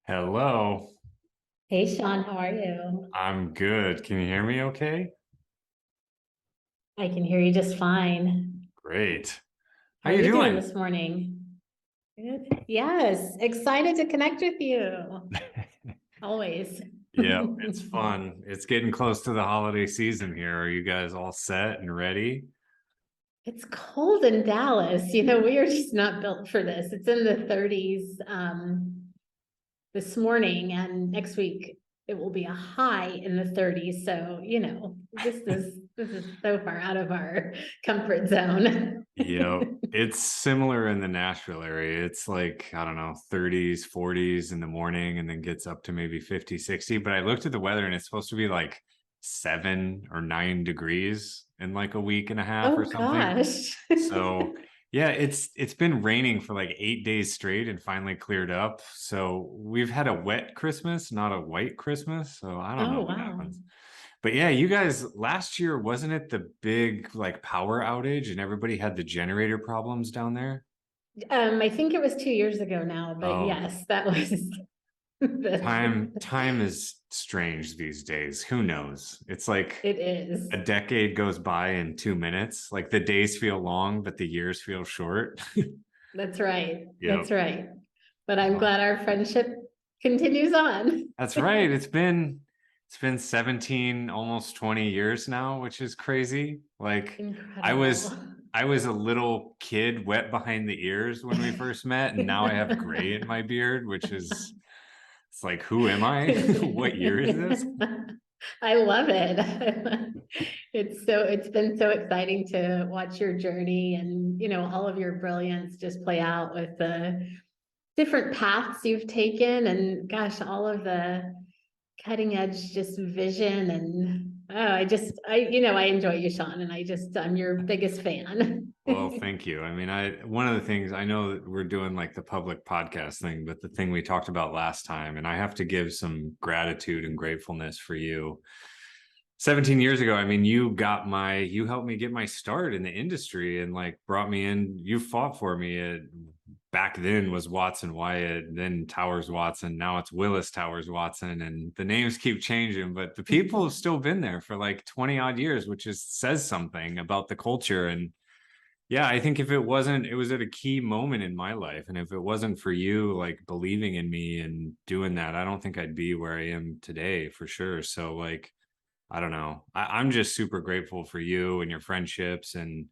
Hello, Hey Sean, how are you? I'm good. Can you hear me okay? I can hear you just fine. Great. How How are you you doing doing? this morning? Good. Yes, excited to connect with you. Always. Yeah, it's fun. It's getting close to the holiday season here. Are you guys all set and ready? It's cold in Dallas. We are just not built for this. It's in the 30s this morning, and next week it will be a high in the 30s. So, this is so far out of our comfort zone. Yep. It's similar in the Nashville area. It's like, I don't know, 30s, 40s in the morning and then gets up to maybe 50, 60. But I looked at the weather and it's supposed to be like 7 or 9 degrees in like a week and a half or Oh something. gosh. So yeah, it's been raining for like 8 days straight and finally cleared up. So we've had a wet Christmas, not a white Christmas. So I don't know Oh what wow. happens. But yeah, you guys last year wasn't it the big like power outage and everybody had the generator problems down there? I think it was 2 years ago now, but Oh, yes, that was the, time is strange these days. Who knows? It's like it is. a decade goes by in 2 minutes. Like the days feel long, but the years feel short. That's right. Yep. That's right. But I'm Wow. glad our friendship continues on. That's right. It's been 17, almost 20 years now, which is crazy. Like I Incredible. was I was a little kid wet behind the ears when we first met, and now I have gray in my beard, which is it's like, who am I? What year is this? I love it. It's been so exciting to watch your journey and all of your brilliance just play out with the different paths you've taken and gosh, all of the cutting edge just vision and I enjoy you, Sean, and I'm your biggest fan. Well, thank you. I mean, one of the things I know that we're doing like the public podcast thing, but the thing we talked about last time, and I have to give some gratitude and gratefulness for you. 17 years ago, I mean, you helped me get my start in the industry and like brought me in. You fought for me. Back then was Watson Wyatt, then Towers Watson. Now it's Willis Towers Watson, and the names keep changing, but the people have still been there for like 20 odd years, which is says something about the culture. And yeah, I think if it wasn't, it was at a key moment in my life. And if it wasn't for you, like believing in me and doing that, I don't think I'd be where I am today for sure. So, like, I don't know. I'm just super grateful for you and your friendships. And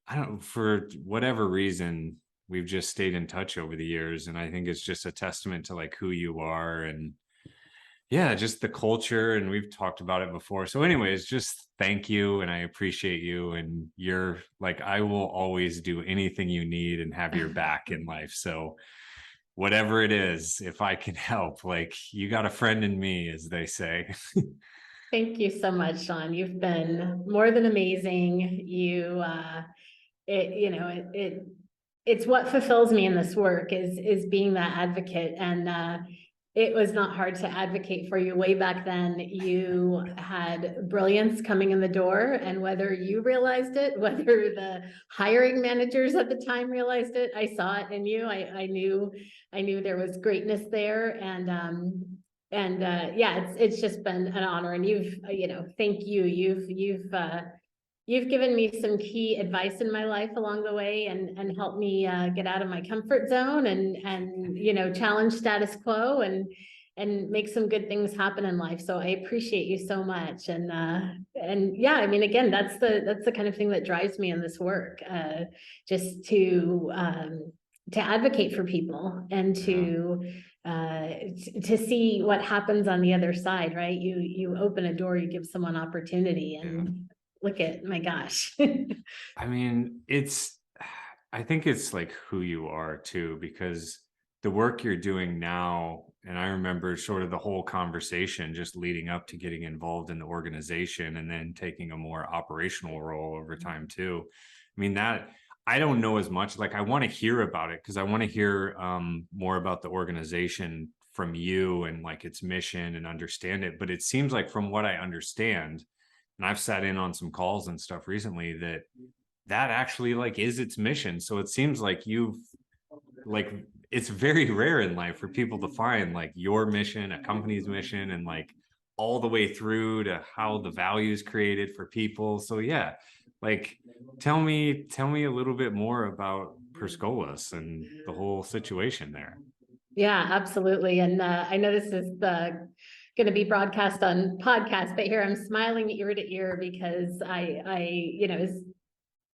I don't, for whatever reason, we've just stayed in touch over the years. And I think it's just a testament to like who you are and yeah, just the culture. And we've talked about it before. So, anyways, just thank you. And I appreciate you. And you're like, I will always do anything you need and have your back in life. So, whatever it is, if I can help, like, you got a friend in me, as they say. Thank you so much, Sean. You've been more than amazing. It's what fulfills me in this work is being that advocate. And it was not hard to advocate for you way back then. You had brilliance coming in the door, and whether you realized it, whether the hiring managers at the time realized it, I saw it in you. I knew there was greatness there, and yeah, it's just been an honor. And thank you. You've given me some key advice in my life along the way and helped me get out of my comfort zone and challenge status quo and make some good things happen in life. So I appreciate you so much. And yeah, I mean, again, that's the kind of thing that drives me in this work, just to advocate for people and Yeah. to see what happens on the other side, right? You open a door, you give someone opportunity, Yeah. and look at my gosh. I mean, I think it's like who you are too, because the work you're doing now, and I remember sort of the whole conversation just leading up to getting involved in the organization and then taking a more operational role over time too. I mean, that I don't know as much. Like, I want to hear about it because I want to hear more about the organization from you and like its mission and understand it. But it seems like, from what I understand, and I've sat in on some calls and stuff recently that actually like is its mission. So it seems like you've like it's very rare in life for people to find like your mission, a company's mission, and like all the way through to how the value is created for people. So yeah, like tell me a little bit more about Per Scholas and the whole situation there. Yeah, absolutely. And I know this is going to be broadcast on podcast, but here I'm smiling ear to ear because you know, as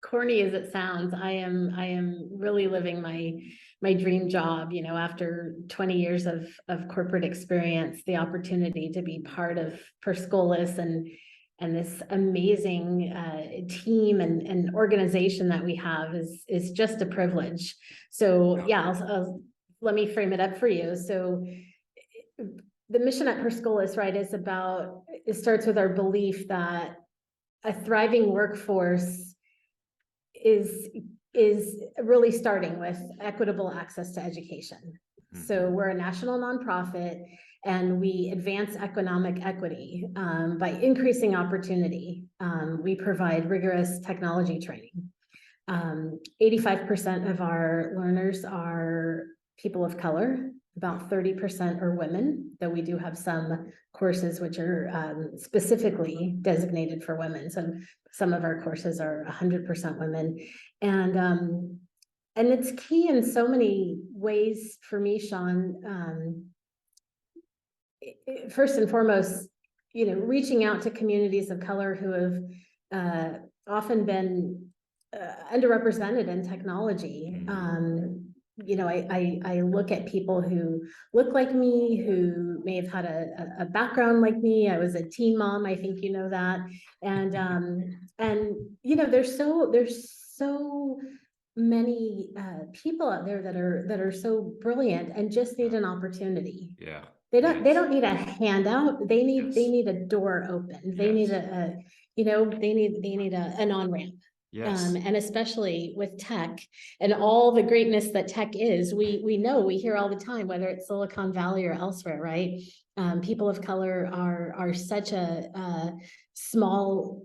corny as it sounds, I am really living my dream job, you know, after 20 years of corporate experience, the opportunity to be part of Per Scholas and this amazing team and organization that we have is just a privilege. So yeah, let me frame it up for you. So the mission at Per Scholas, right, it starts with our belief that a thriving workforce is really starting with equitable access to education. Mm-hmm. So we're a national nonprofit, and we advance economic equity by increasing opportunity. We provide rigorous technology training. 85% of our learners are people of color. About 30% are women, though we do have some courses which are specifically designated for women. Some of our courses are 100% women. And it's key in so many ways for me, Sean. First and foremost, you know, reaching out to communities of color who have often been underrepresented in technology. You know, I look at people who look like me, who may have had a background like me. I was a teen mom, I think you know that. And you know, there's so many people out there that are so brilliant and just need an opportunity. Yeah. They don't need a handout. They need a door open. They need you know, they need an on-ramp. Yes. And especially with tech and all the greatness that tech is, we hear all the time, whether it's Silicon Valley or elsewhere, right? People of color are such a small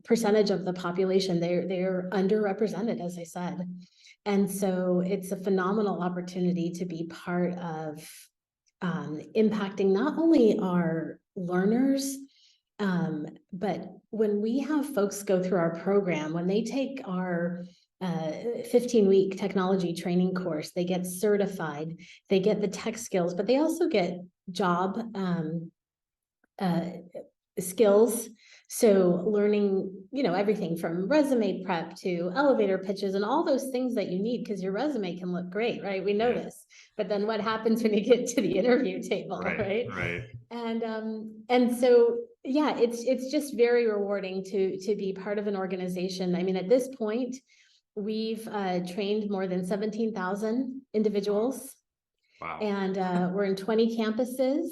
percentage of the population. They're underrepresented, as I said. And so it's a phenomenal opportunity to be part of impacting not only our learners, but when we have folks go through our program, when they take our 15-week technology training course, they get certified, they get the tech skills, but they also get job skills. So learning, you know, everything from resume prep to elevator pitches and all those things that you need, because your resume can look great, right? We know this, but then what happens when you get to the interview table, right? Right. And so, yeah, it's just very rewarding to be part of an organization. I mean, at this point, we've trained more than 17,000 individuals. Wow. And we're in 20 campuses.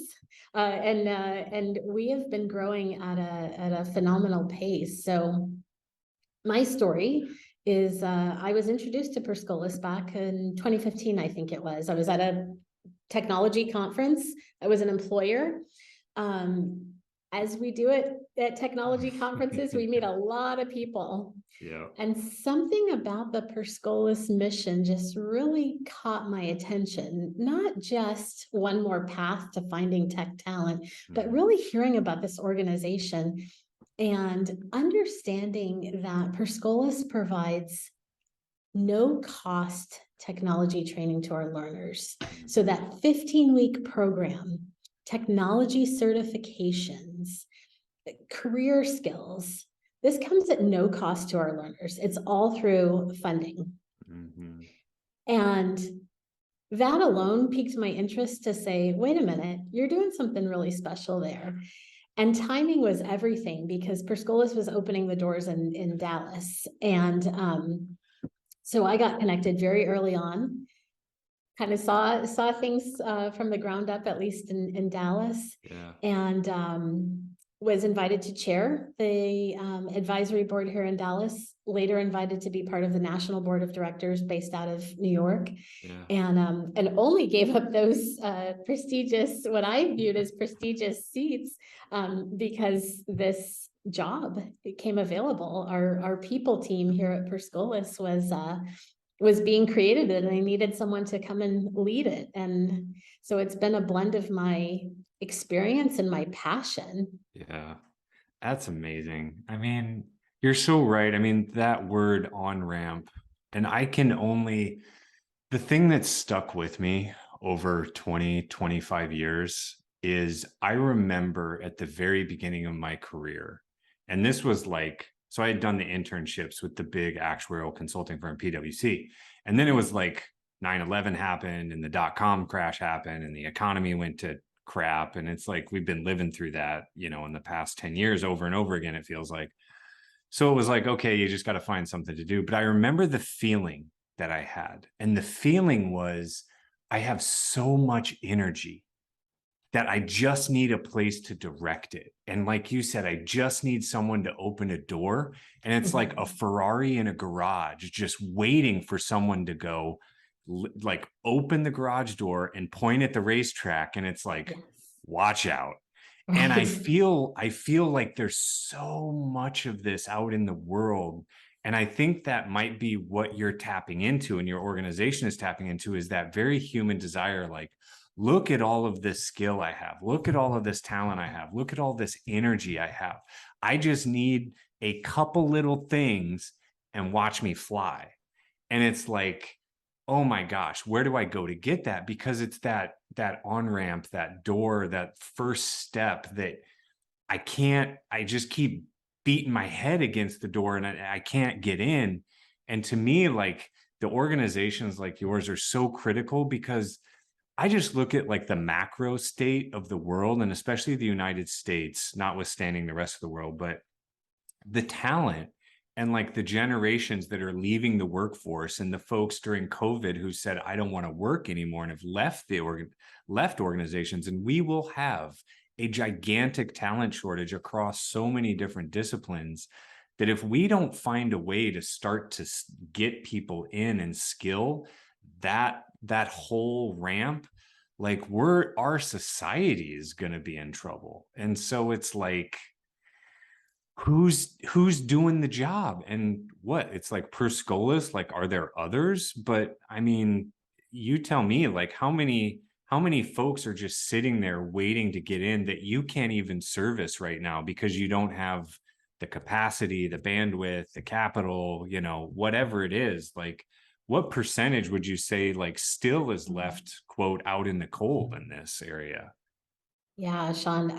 And we have been growing at a phenomenal pace. So my story is I was introduced to Per Scholas back in 2015, I think it was. I was at a technology conference. I was an employer. As we do it at technology conferences, we meet a lot of people. Yeah. And something about the Per Scholas mission just really caught my attention. Not just one more path to finding tech talent, but really hearing about this organization and understanding that Per Scholas provides no cost technology training to our learners. So that 15-week program, technology certifications, career skills, this comes at no cost to our learners. It's all through funding. Mm-hmm. And that alone piqued my interest to say, wait a minute, you're doing something really special there. And timing was everything, because Per Scholas was opening the doors in Dallas. And so I got connected very early on, kind of saw things from the ground up, at least in Dallas. Yeah. And was invited to chair the advisory board here in Dallas, later invited to be part of the national board of directors based out of New York. Yeah. And only gave up those prestigious, what I viewed as prestigious seats, because this job became available. Our people team here at Per Scholas was being created and I needed someone to come and lead it. And so it's been a blend of my experience and my passion. Yeah. That's amazing. I mean, you're so right. I mean, that word on ramp, and I can only, the thing that stuck with me over 20, 25 years is I remember at the very beginning of my career, and this was like, so I had done the internships with the big actuarial consulting firm, PwC. And then it was like 9/11 happened and the dot-com crash happened and the economy went to crap. And it's like, we've been living through that, you know, in the past 10 years over and over again, it feels like. So it was like, okay, you just got to find something to do. But I remember the feeling that I had. And the feeling was, I have so much energy that I just need a place to direct it. And like you said, I just need someone to open a door. And it's like a Ferrari in a garage, just waiting for someone to go, like, open the garage door and point at the racetrack. And it's like, Yes. watch out. Right. And I feel like there's so much of this out in the world. And I think that might be what you're tapping into and your organization is tapping into, is that very human desire. Like, look at all of this skill I have. Look at all of this talent I have. Look at all this energy I have. I just need a couple little things and watch me fly. And it's like, oh my gosh, where do I go to get that? Because it's that on-ramp, that door, that first step that I just keep beating my head against the door and I can't get in. And to me, like, the organizations like yours are so critical, because I just look at like the macro state of the world, and especially the United States, notwithstanding the rest of the world, but the talent and like the generations that are leaving the workforce, and the folks during COVID who said, I don't want to work anymore, and have left left organizations. And we will have a gigantic talent shortage across so many different disciplines, that if we don't find a way to start to get people in and skill that whole ramp, like, our society is going to be in trouble. And so it's like, who's doing the job? And what, it's like Per Scholas, like, are there others? But I mean, you tell me, like, how many folks are just sitting there waiting to get in that you can't even service right now because you don't have the capacity, the bandwidth, the capital, you know, whatever it is. Like, what percentage would you say, like, still is left, quote, out in the cold in this area? Yeah, Sean,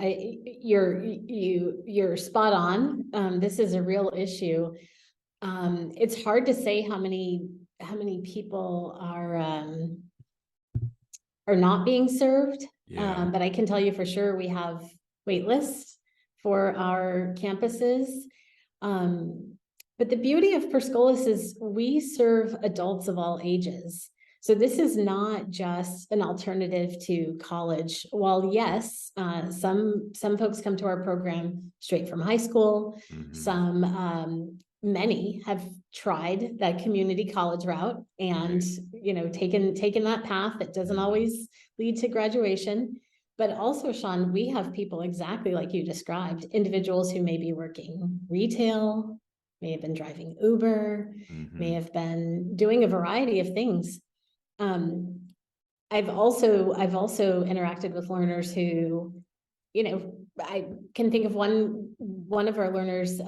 you're spot on. This is a real issue. It's hard to say how many people are not being served. Yeah. But I can tell you for sure we have wait lists for our campuses. But the beauty of Per Scholas is we serve adults of all ages. So this is not just an alternative to college. While yes, some folks come to our program straight from high school. Some many have tried that community college route and you know taken that path that doesn't always lead to graduation. But also, Sean, we have people exactly like you described, individuals who may be working retail, may have been driving Uber, may have been doing a variety of things. I've also interacted with learners who, you know, I can think of one of our learners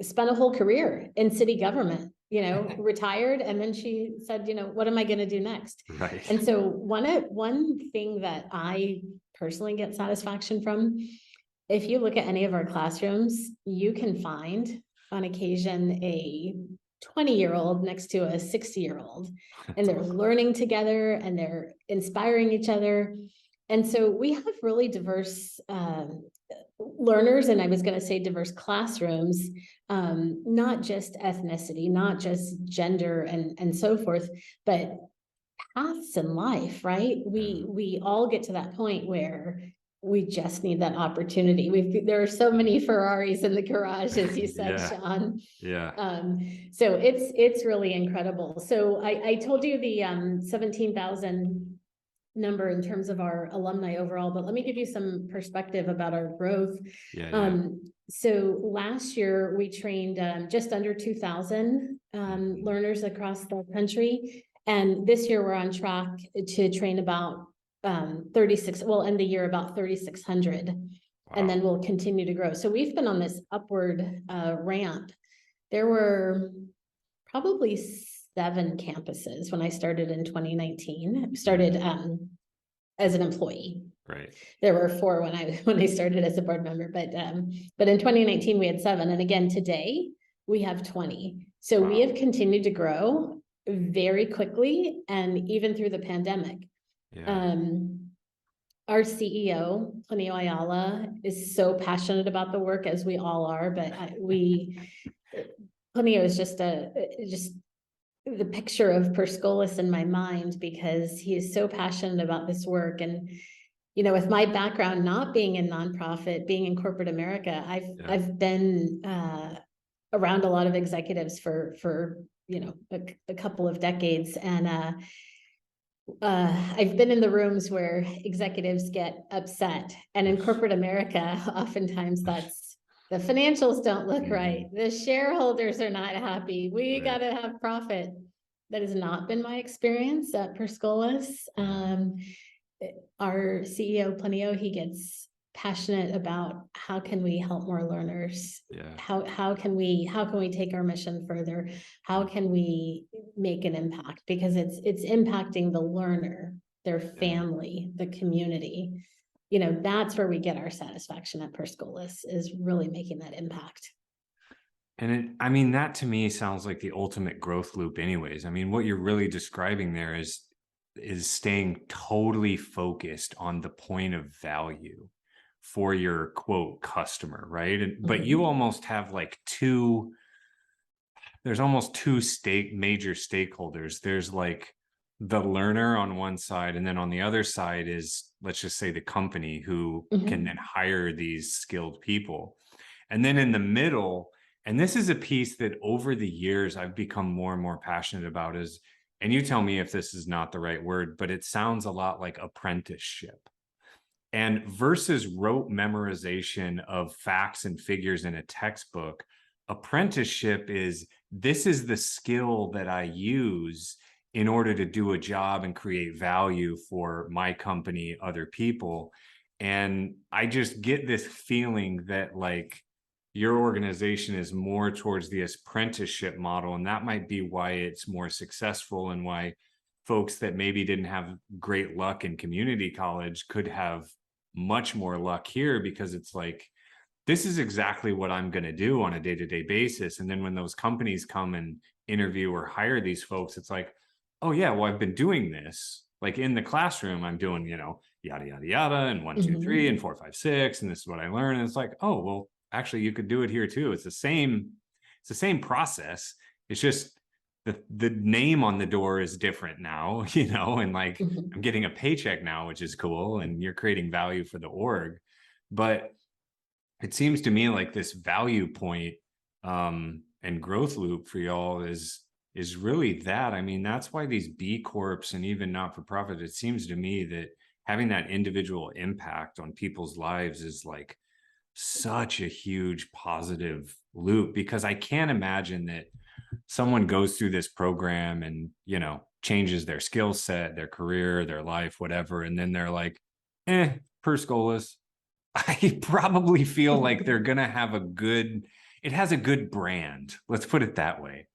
spent a whole career in city government, you know, retired, and then she said, you know, what am I going to do next? Right. And so one thing that I personally get satisfaction from, if you look at any of our classrooms, you can find on occasion a 20-year-old next to a 60-year-old, and they're learning together and they're inspiring each other. And so we have really diverse learners, and I was going to say diverse classrooms, not just ethnicity, not just gender and so forth, but paths in life, right? We all get to that point where we just need that opportunity. There are so many Ferraris in the garage, as you said, Sean. Yeah. So it's really incredible. So I told you the 17,000 number in terms of our alumni overall, but let me give you some perspective about our growth. Yeah. So last year we trained just under 2,000 learners across the country. And this year we're on track to train about 36, we'll end the year about 3,600. Wow. And then we'll continue to grow. So we've been on this upward ramp. There were probably 7 campuses when I started in 2019, started as an employee. Right. There were 4 when I started as a board member, but in 2019 we had 7. And again, today we have 20. So we have continued to grow very quickly, and even through the pandemic. Yeah. Our CEO, Plinio Ayala, is so passionate about the work, as we all are, but Plinio is just the picture of Per Scholas in my mind, because he is so passionate about this work. And, you know, with my background, not being in nonprofit, being in corporate America, I've been around a lot of executives for you know, a couple of decades. And I've been in the rooms where executives get upset, and in corporate America, oftentimes that's the financials don't look right. The shareholders are not happy. We got to have profit. That has not been my experience at Per Scholas. Our CEO, Plinio, he gets passionate about how can we help more learners? How can we take our mission further? How can we make an impact? Because it's impacting the learner, their family, the community. You know, that's where we get our satisfaction at Per Scholas, is really making that impact. And I mean, that to me sounds like the ultimate growth loop anyways. I mean, what you're really describing there is staying totally focused on the point of value for your quote customer, right? But you almost have like there's almost 2 major stakeholders. There's like the learner on one side, and then on the other side is, let's just say, the company who can then hire these skilled people. And then in the middle, and this is a piece that over the years I've become more and more passionate about, is, and you tell me if this is not the right word, but it sounds a lot like apprenticeship. And versus rote memorization of facts and figures in a textbook, apprenticeship is, this is the skill that I use in order to do a job and create value for my company, other people. And I just get this feeling that like your organization is more towards the apprenticeship model, and that might be why it's more successful, and why folks that maybe didn't have great luck in community college could have much more luck here, because it's like, this is exactly what I'm going to do on a day-to-day basis. And then when those companies come and interview or hire these folks, it's like, oh yeah, well, I've been doing this. Like in the classroom, I'm doing, you know, yada, yada, yada, and 1, 2, 3, and 4, 5, 6. And this is what I learned. And it's like, oh, well, actually you could do it here too. It's the same process. It's just the name on the door is different now, you know, and like I'm getting a paycheck now, which is cool. And you're creating value for the org. But it seems to me like this value point and growth loop for y'all is really that. I mean, that's why these B Corps and even not-for-profit, it seems to me that having that individual impact on people's lives is like such a huge positive loop, because I can't imagine that someone goes through this program and, you know, changes their skill set, their career, their life, whatever. And then they're like, Per Scholas. I probably feel like they're going to have it has a good brand. Let's put it that way.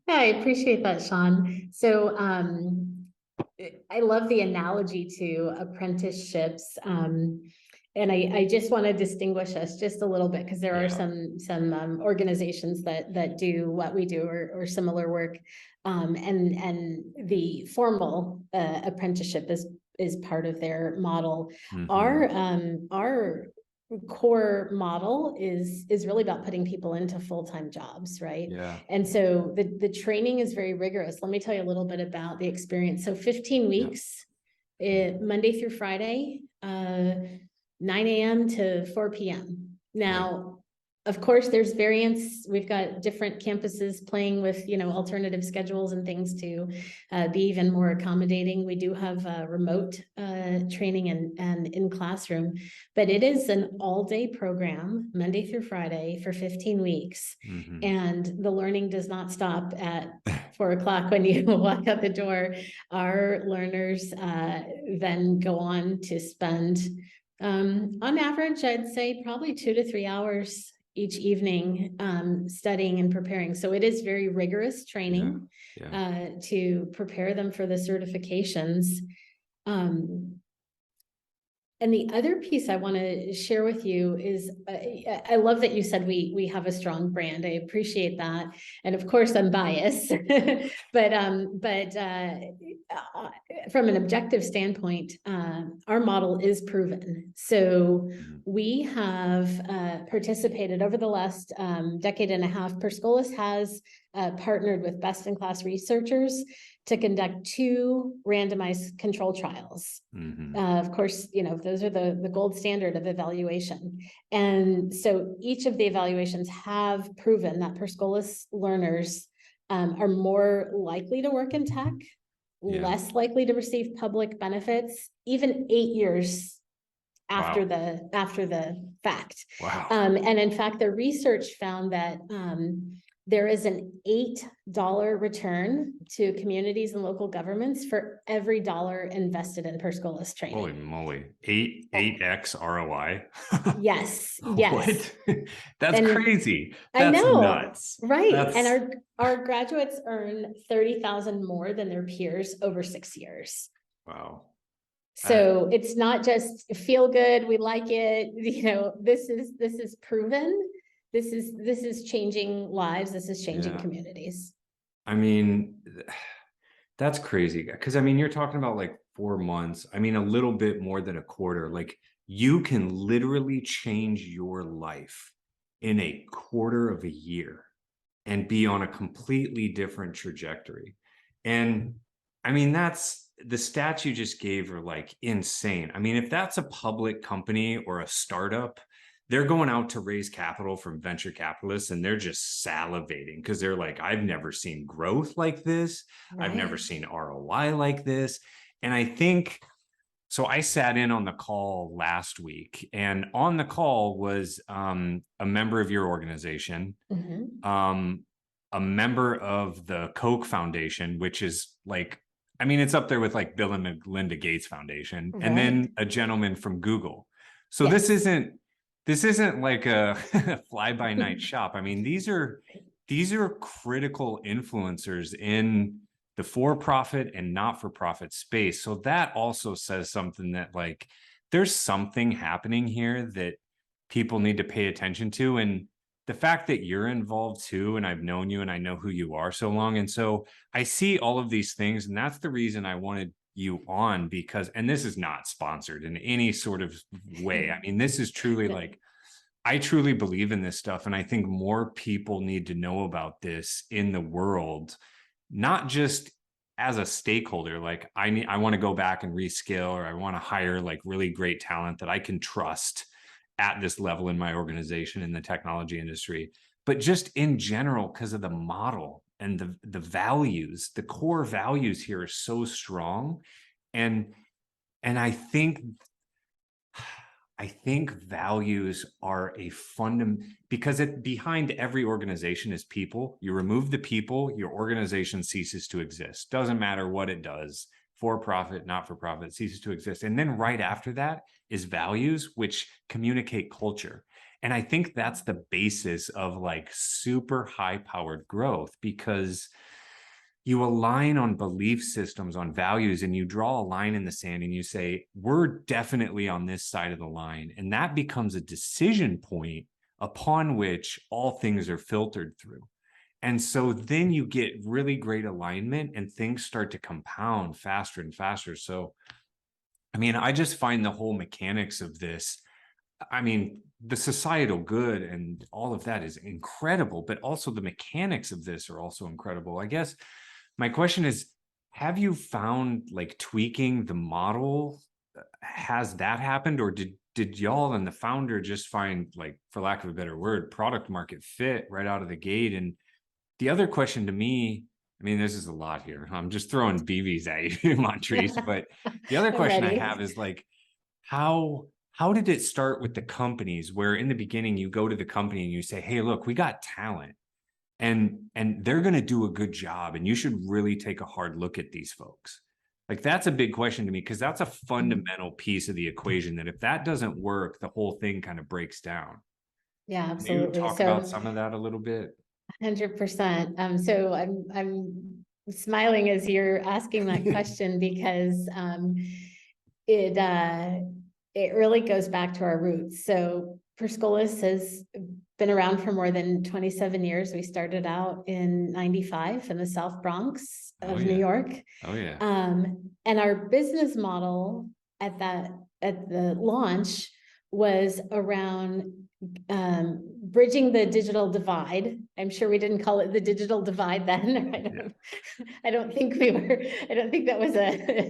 Yeah, I appreciate that, Sean. So I love the analogy to apprenticeships. And I just want to distinguish us just a little bit, because there are some organizations that do what we do, or similar work. And the formal apprenticeship is part of their model. Our core model is really about putting people into full-time jobs, right? And so the training is very rigorous. Let me tell you a little bit about the experience. So 15 weeks, Monday through Friday, 9 a.m. to 4 p.m. Now, Of course, there's variance. We've got different campuses playing with, alternative schedules and things to be even more accommodating. We do have remote training and in classroom, but it is an all-day program, Monday through Friday for 15 weeks. Mhm. And the learning does not stop at 4 o'clock when you walk out the door. Our learners then go on to spend, on average, I'd say probably 2 to 3 hours each evening studying and preparing. So it is very rigorous training to prepare them for the certifications. And the other piece I want to share with you is, I love that you said we have a strong brand. I appreciate that, and of course I'm biased, but from an objective standpoint, our model is proven. So we have participated over the last decade and a half. Per Scholas has partnered with best-in-class researchers to conduct 2 randomized control trials. Of course, those are the gold standard of evaluation. And so each of the evaluations have proven that Per Scholas learners are more likely to work in tech, less likely to receive public benefits, even 8 years after the fact. Wow. And in fact, the research found that there is an $8 return to communities and local governments for every dollar invested in Per Scholas training. Holy moly. 8x ROI. Yes. What? That's crazy. That's I know, nuts. Right. And our graduates earn $30,000 more than their peers over 6 years. Wow. So it's not just feel good, we like it, this is proven. This is changing lives. This is changing communities. I mean, that's crazy. Because you're talking about like 4 months. A little bit more than a quarter. Like you can literally change your life in a quarter of a year and be on a completely different trajectory. And that's the stats you just gave are like insane. If that's a public company or a startup, they're going out to raise capital from venture capitalists and they're just salivating because they're like, I've never seen growth like this. Right. I've never seen ROI like this. And I think, so I sat in on the call last week, and on the call was a member of your organization, a member of the Koch Foundation, which is like, it's up there with like Bill and Melinda Gates Foundation, and then a gentleman from Google. So this isn't like a fly-by-night shop. These are critical influencers in the for-profit and not-for-profit space. So that also says something that like there's something happening here that people need to pay attention to. And the fact that you're involved too, and I've known you and I know who you are so long. And so I see all of these things, and that's the reason I wanted you on, because, and this is not sponsored in any sort of way. This is truly like, I truly believe in this stuff. And I think more people need to know about this in the world, not just as a stakeholder. Like I want to go back and reskill, or I want to hire like really great talent that I can trust at this level in my organization in the technology industry, but just in general, because of the model and the values, the core values here are so strong. And I think values are a because behind every organization is people. You remove the people, your organization ceases to exist. Doesn't matter what it does, for profit, not for profit, ceases to exist. And then right after that is values, which communicate culture. And I think that's the basis of like super high powered growth, because you align on belief systems, on values, and you draw a line in the sand and you say, we're definitely on this side of the line. And that becomes a decision point upon which all things are filtered through. And so then you get really great alignment and things start to compound faster and faster. So, I just find the whole mechanics of this, the societal good and all of that is incredible, but also the mechanics of this are also incredible. I guess my question is, have you found like tweaking the model has that happened, or did y'all and the founder just find, like, for lack of a better word, product market fit right out of the gate? And the other question to me, I mean, this is a lot here. I'm just throwing BBs at you, Montreece. But the other I'm question I ready. have is, like, how did it start with the companies, where in the beginning you go to the company and you say, hey, look, we got talent and they're going to do a good job, and you should really take a hard look at these folks. Like, that's a big question to me, because that's a fundamental piece of the equation, that if that doesn't work, the whole thing kind of breaks down. Yeah, Can you absolutely. talk about some of that a little bit? 100%. So I'm smiling as you're asking that question, because it really goes back to our roots. So Per Scholas has been around for more than 27 years. We started out in 95 in the South Bronx of New York. Oh yeah. And our business model at the launch was around bridging the digital divide. I'm sure we didn't call it the digital divide then. I don't think that was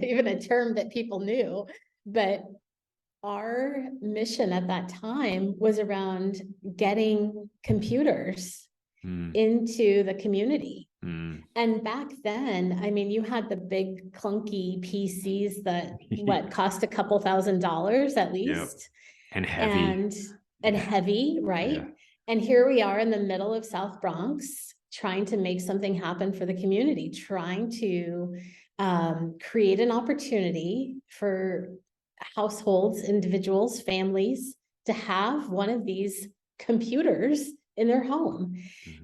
even a term that people knew, but our mission at that time was around getting computers into the community. And back then, I mean, you had the big clunky PCs that cost a couple $1,000s at least. And heavy. And heavy, right? Yeah. And here we are in the middle of South Bronx, trying to make something happen for the community, trying to create an opportunity for households, individuals, families to have one of these computers in their home.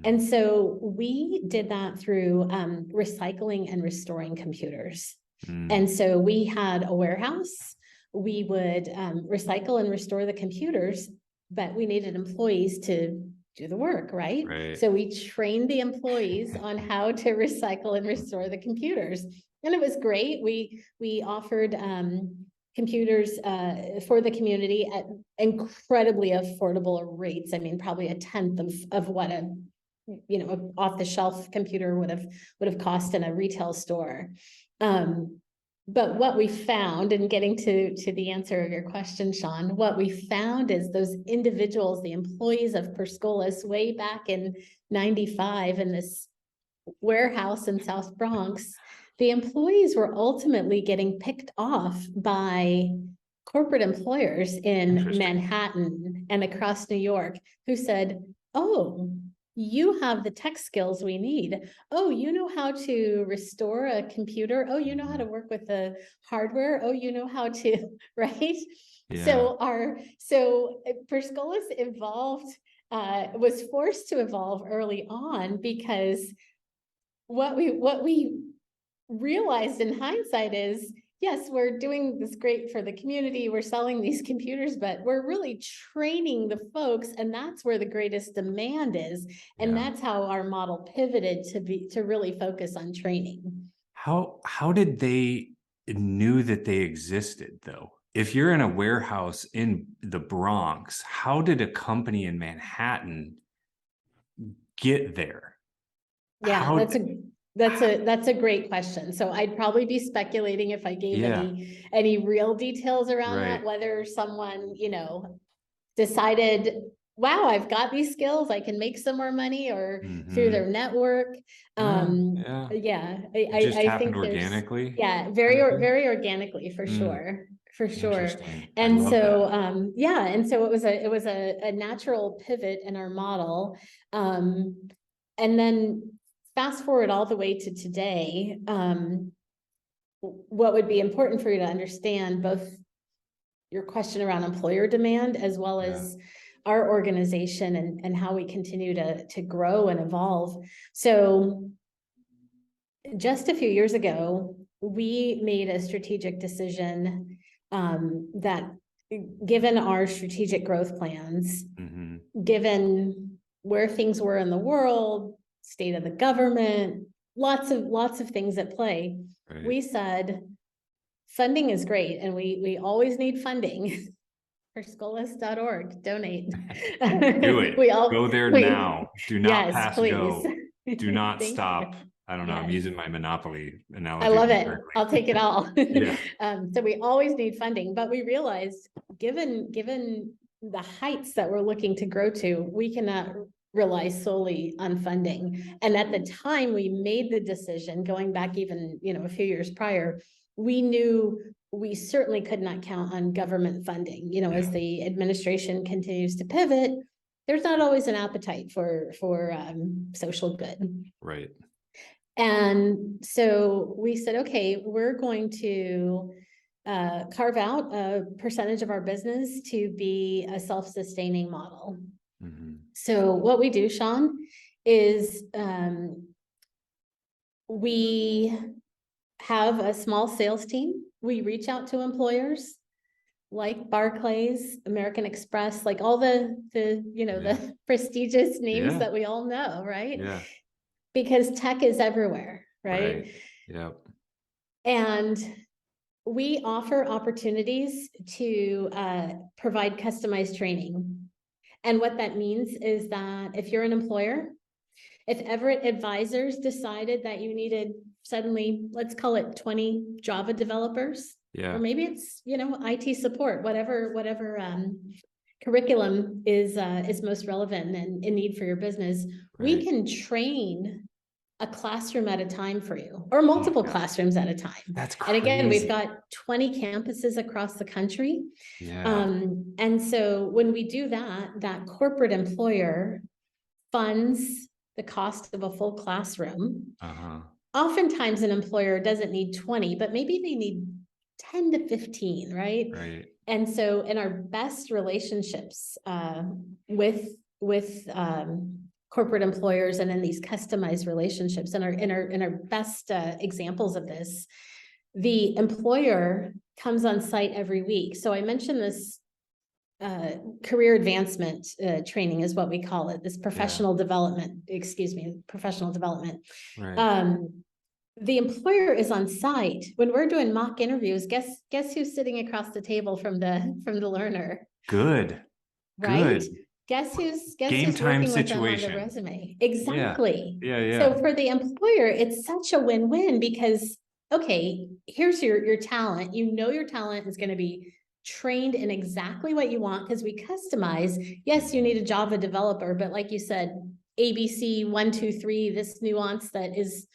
And so we did that through recycling and restoring computers. And so we had a warehouse. We would recycle and restore the computers, but we needed employees to do the work, right? So we trained the employees on how to recycle and restore the computers. And it was great. We offered computers for the community at incredibly affordable rates. I mean, probably a tenth of what a off the shelf computer would have cost in a retail store. But what we found, and getting to the answer of your question, Sean, what we found is those individuals, the employees of Per Scholas way back in 95 in this warehouse in South Bronx, the employees were ultimately getting picked off by corporate employers in Manhattan and across New York who said, oh, you have the tech skills we need. Oh, you know how to restore a computer. Oh, you know how to work with the hardware. Oh, you know how to, right? Yeah. So Per Scholas evolved, was forced to evolve early on, because what we realized in hindsight is, yes, we're doing this great for the community. We're selling these computers, but we're really training the folks, and that's where the greatest demand is. And that's how our model pivoted to really focus on training. How did they knew that they existed, though? If you're in a warehouse in the Bronx, how did a company in Manhattan get there? Yeah, that's a great question. So I'd probably be speculating if I gave any real details around that, whether someone, decided, wow, I've got these skills, I can make some more money, or through their network. I think organically. Very organically, for sure. For sure. And so, and so it was a natural pivot in our model. And then fast forward all the way to today, what would be important for you to understand, both your question around employer demand as well as our organization and how we continue to grow and evolve. So just a few years ago, we made a strategic decision that, given our strategic growth plans, given where things were in the world, state of the government, lots of things at play. We said, funding is great, and we always need funding. perscholas.org, donate. Do it. Go there now. Do not pass go. Do not stop. I don't know. I'm Yes. using my Monopoly I analogy love it. correctly. I'll take it all. Yeah. So we always need funding, but we realized given the heights that we're looking to grow to, we cannot rely solely on funding. And at the time we made the decision, going back even, a few years prior, we knew we certainly could not count on government funding. As the administration continues to pivot, there's not always an appetite for social good. Right. And so we said, okay, we're going to carve out a percentage of our business to be a self-sustaining model. Mm-hmm. So what we do, Sean, is we have a small sales team. We reach out to employers like Barclays, American Express, like all the the prestigious names that we all know, right? Yeah. Because tech is everywhere, right? Right. Yep. And we offer opportunities to provide customized training. And what that means is that if you're an employer, if Everett Advisors decided that you needed suddenly, let's call it 20 Java developers, or maybe it's, IT support, whatever curriculum is most relevant and in need for your business, we can train a classroom at a time for you, or multiple classrooms at a time. That's crazy. And again, we've got 20 campuses across the country. Yeah. And so when we do that corporate employer funds the cost of a full classroom. Oftentimes an employer doesn't need 20, but maybe they need 10 to 15, right? Right. And so in our best relationships with corporate employers and in these customized relationships, and in our best examples of this, the employer comes on site every week. So I mentioned this career advancement training is what we call it, this professional development, professional development. Right. The employer is on site when we're doing mock interviews. Guess who's sitting across the table from the learner? Good. Right? Good. Guess who's Game time working with them on the situation. resume? Exactly. Yeah. So for the employer, it's such a win-win because, okay, here's your talent. Your talent is going to be trained in exactly what you want because we customize. Yes, you need a Java developer, but like you said, ABC 1, 2, 3, this nuance that is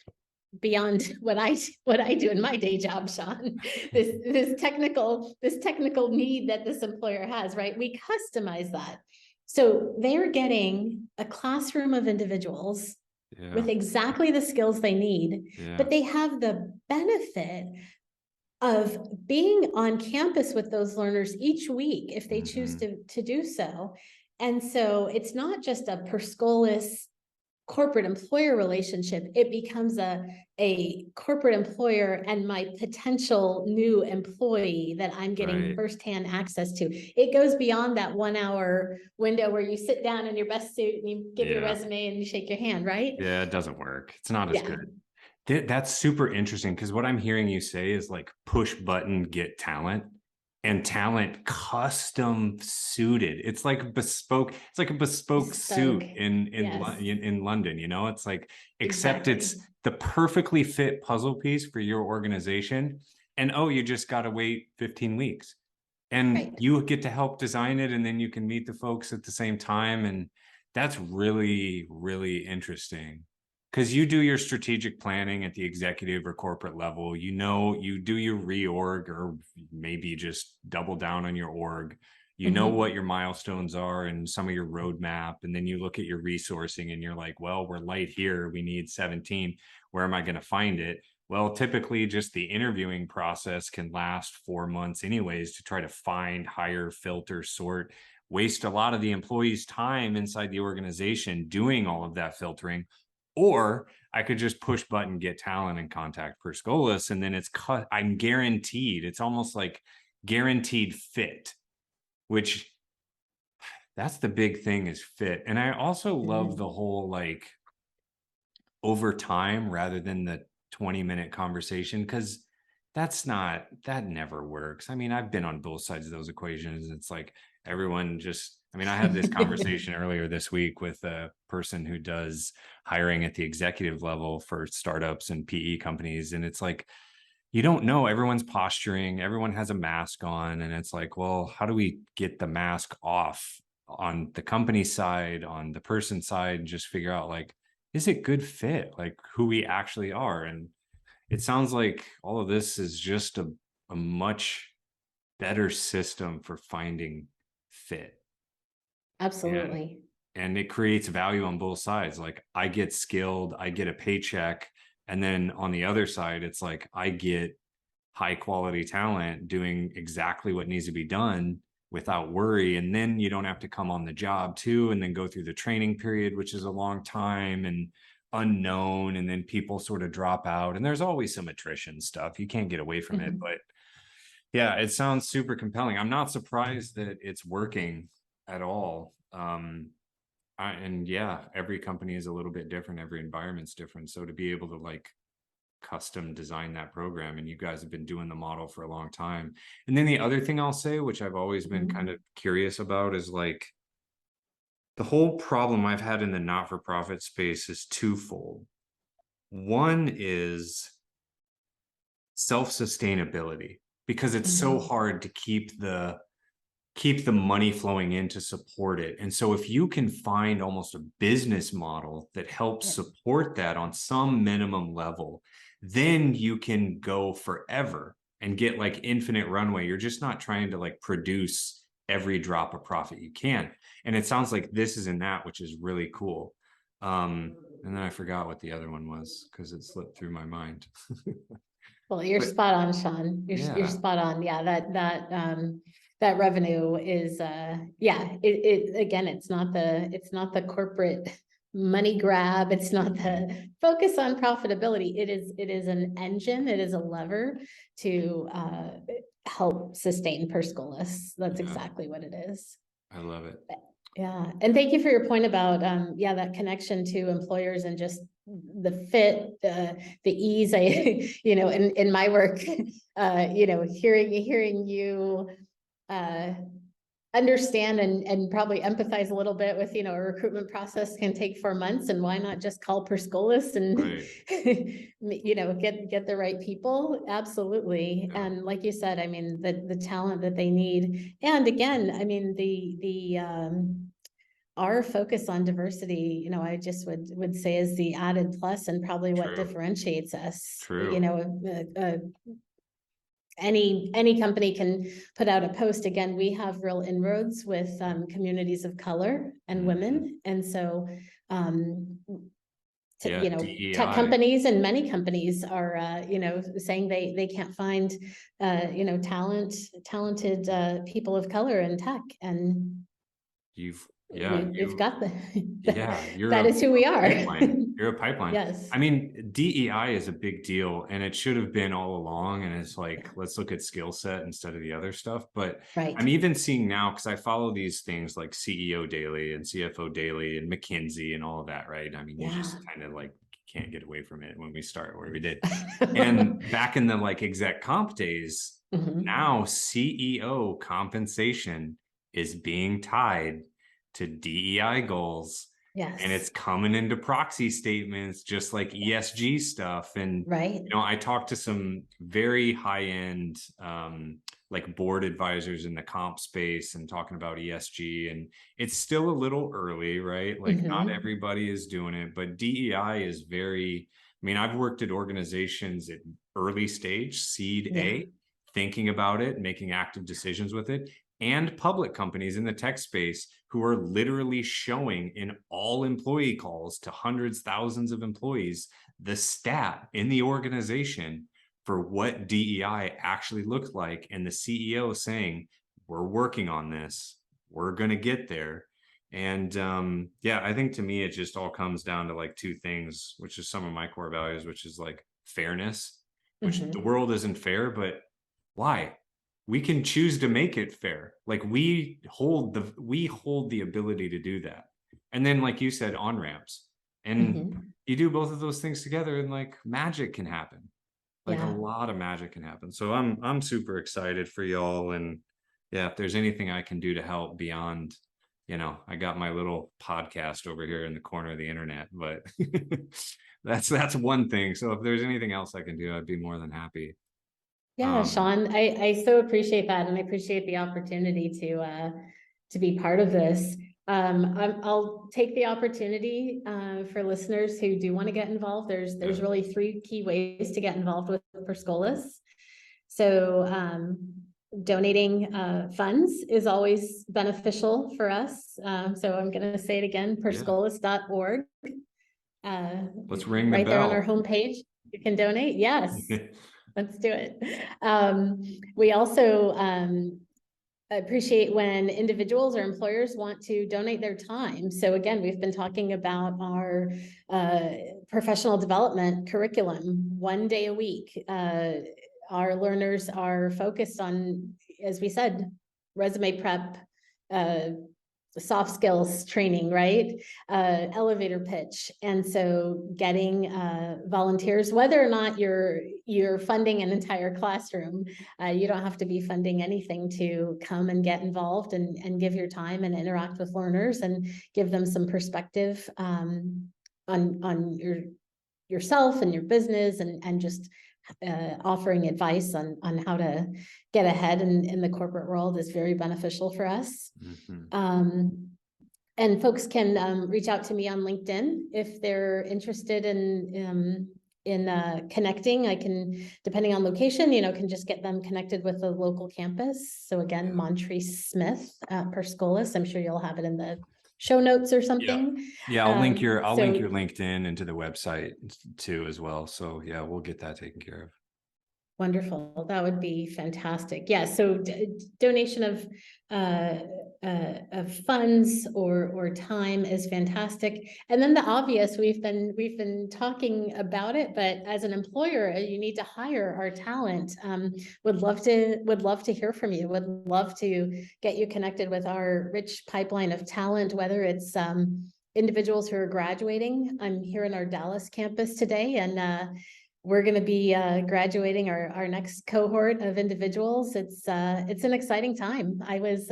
beyond what I do in my day job, Sean. This technical need that this employer has, right? We customize that. So they're getting a classroom of individuals with exactly the skills they need, but they have the benefit of being on campus with those learners each week if they choose to do so. And so it's not just a Per Scholas corporate employer relationship, it becomes a corporate employer and my potential new employee that I'm getting firsthand access to. It goes beyond that 1 hour window where you sit down in your best suit and you give your resume and you shake your hand, right? Yeah, it doesn't work. It's not as good. That's super interesting because what I'm hearing you say is like push button, get talent. And talent custom suited. It's like bespoke. It's like a bespoke suit in London. It's like, except it's the perfectly fit puzzle piece for your organization. And you just got to wait 15 weeks, and you get to help design it, and then you can meet the folks at the same time. And that's really, really interesting. Because you do your strategic planning at the executive or corporate level, you do your reorg, or maybe just double down on your org. You know what your milestones are and some of your roadmap. And then you look at your resourcing and you're like, well, we're light here. We need 17. Where am I going to find it? Well, typically just the interviewing process can last 4 months anyways to try to find, hire, filter, sort, waste a lot of the employees' time inside the organization doing all of that filtering. Or I could just push button, get talent, and contact Per Scholas, and then I'm guaranteed. It's almost like guaranteed fit, which that's the big thing is fit. And I also love the whole like over time rather than the 20-minute conversation, because that never works. I mean, I've been on both sides of those equations. It's like everyone just, I mean, I had this conversation earlier this week with a person who does hiring at the executive level for startups and PE companies. And it's like, you don't know, everyone's posturing, everyone has a mask on. And it's like, well, how do we get the mask off on the company side, on the person side, and just figure out like, is it good fit, like who we actually are? And it sounds like all of this is just a much better system for finding fit. And Absolutely. and it creates value on both sides. Like I get skilled, I get a paycheck. And then on the other side, it's like I get high quality talent doing exactly what needs to be done without worry. And then you don't have to come on the job too, and then go through the training period, which is a long time and unknown. And then people sort of drop out. And there's always some attrition stuff. You can't get away from it. But yeah, it sounds super compelling. I'm not surprised that it's working at all. And yeah, every company is a little bit different. Every environment's different. So to be able to like custom design that program, and you guys have been doing the model for a long time. And then the other thing I'll say, which I've always been kind of curious about, is like the whole problem I've had in the not-for-profit space is twofold. One is self-sustainability, because it's so hard to keep the money flowing in to support it. And so if you can find almost a business model that helps support that on some minimum level, then you can go forever and get like infinite runway. You're just not trying to like produce every drop of profit you can. And it sounds like this is in that, which is really cool. And then I forgot what the other one was because it slipped through my mind. Well, you're But spot on, Sean. You're yeah, spot on. Yeah, that revenue is yeah, it again, it's not the corporate money grab. It's not the focus on profitability. It is an engine, it is a lever to help sustain Per Scholas. That's yeah, exactly what it is. I love it. Yeah, and thank you for your point about yeah, that connection to employers and just the fit, the ease. I you know, in my work, you know, hearing you understand and probably empathize a little bit with, you know, a recruitment process can take 4 months, and why not just call Per Scholas and Right. you know, get the right people. Absolutely. Yeah. And like you said, I mean, the talent that they need. And again, I mean, the our focus on diversity, you know, I just would say is the added plus and probably what True. differentiates us. You True. know, any company can put out a post. Again, we have real inroads with communities of color and women, and so Yeah, you know, tech DEI. companies and many companies are you know, saying they can't find you know, talented people of color in tech, and You've yeah, we've got the yeah, you're that a is who we are. pipeline. You're a pipeline. Yes, I mean, DEI is a big deal, and it should have been all along. And it's like, let's look at skill set instead of the other stuff. But right. I'm even seeing now, because I follow these things like CEO Daily and CFO Daily and McKinsey and all of that, right? I mean, you Yeah. just kind of like can't get away from it when we start where we did. And back in the like exec comp days, Mhm. now CEO compensation is being tied to DEI goals, and Yes, it's coming into proxy statements just like ESG stuff. And right. you know, I talked to some very high end like board advisors in the comp space and talking about ESG, and it's still a little early, right? Like not Mhm. everybody is doing it, but DEI is very, I mean, I've worked at organizations at early stage, seed Yeah, A, thinking about it, making active decisions with it, and public companies in the tech space who are literally showing in all employee calls to hundreds, thousands of employees, the stat in the organization for what DEI actually looked like. And the CEO saying, we're working on this, we're going to get there. And yeah, I think to me, it just all comes down to like two things, which is some of my core values, which is like fairness, which the Mhm. world isn't fair, but why? We can choose to make it fair. Like we hold the ability to do that. And then, like you said, on ramps. And Mhm. you do both of those things together, and like magic can happen. Like a Yeah. lot of magic can happen. So I'm super excited for y'all. And yeah, if there's anything I can do to help beyond, I got my little podcast over here in the corner of the internet, but that's one thing. So if there's anything else I can do, I'd be more than happy. Yeah, Sean, I so appreciate that, and I appreciate the opportunity to be part of this. I'll take the opportunity for listeners who do want to get involved. There's really three key ways to get involved with Per Scholas. So donating funds is always beneficial for us. So I'm going to say it again, perscholas.org. Let's ring the right there on our bell. homepage. You can donate. Yes. Let's do it. We also appreciate when individuals or employers want to donate their time. So again, we've been talking about our professional development curriculum 1 day a week. Our learners are focused on, as we said, resume prep, soft skills training, right? Elevator pitch. And so getting volunteers, whether or not you're funding an entire classroom, you don't have to be funding anything to come and get involved and give your time and interact with learners and give them some perspective on yourself and your business and just offering advice on how to get ahead in the corporate world is very beneficial for us. And folks can reach out to me on LinkedIn if they're interested in connecting. I can, depending on location, can just get them connected with the local campus. So again, Montreece Smith, Per Scholas. I'm sure you'll have it in the show notes or something. Yeah, I'll link your LinkedIn into the website too as well. So yeah, we'll get that taken care of. Wonderful. That would be fantastic. Yeah. So donation of funds or time is fantastic. And then the obvious, we've been talking about it, but as an employer, you need to hire our talent. Would love to hear from you. Would love to get you connected with our rich pipeline of talent, whether it's individuals who are graduating. I'm here in our Dallas campus today, and we're going to be graduating our next cohort of individuals. It's an exciting time. I was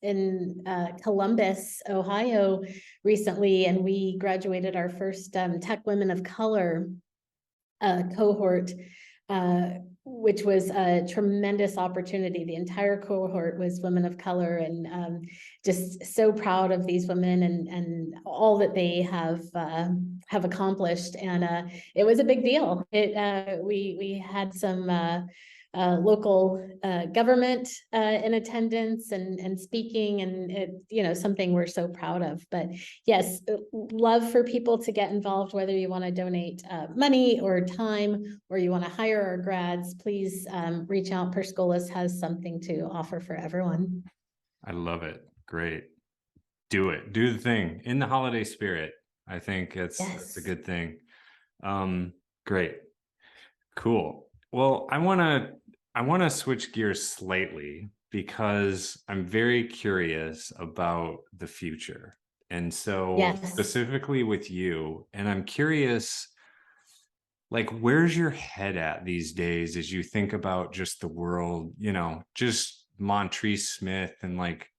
in Columbus, Ohio recently, and we graduated our first Tech Women of Color cohort, which was a tremendous opportunity. The entire cohort was women of color, and just so proud of these women and all that they have accomplished. And it was a big deal. We had some local government in attendance and speaking, and it, something we're so proud of. But yes, love for people to get involved, whether you want to donate money or time, or you want to hire our grads, please reach out. Per Scholas has something to offer for everyone. I love it. Great. Do it. Do the thing in the holiday spirit. I think it's a good thing. Great. Cool. Well, I want to switch gears slightly because I'm very curious about the future. And so specifically with you, and I'm curious, like, where's your head at these days as you think about just the world, just Montreece Smith, and like,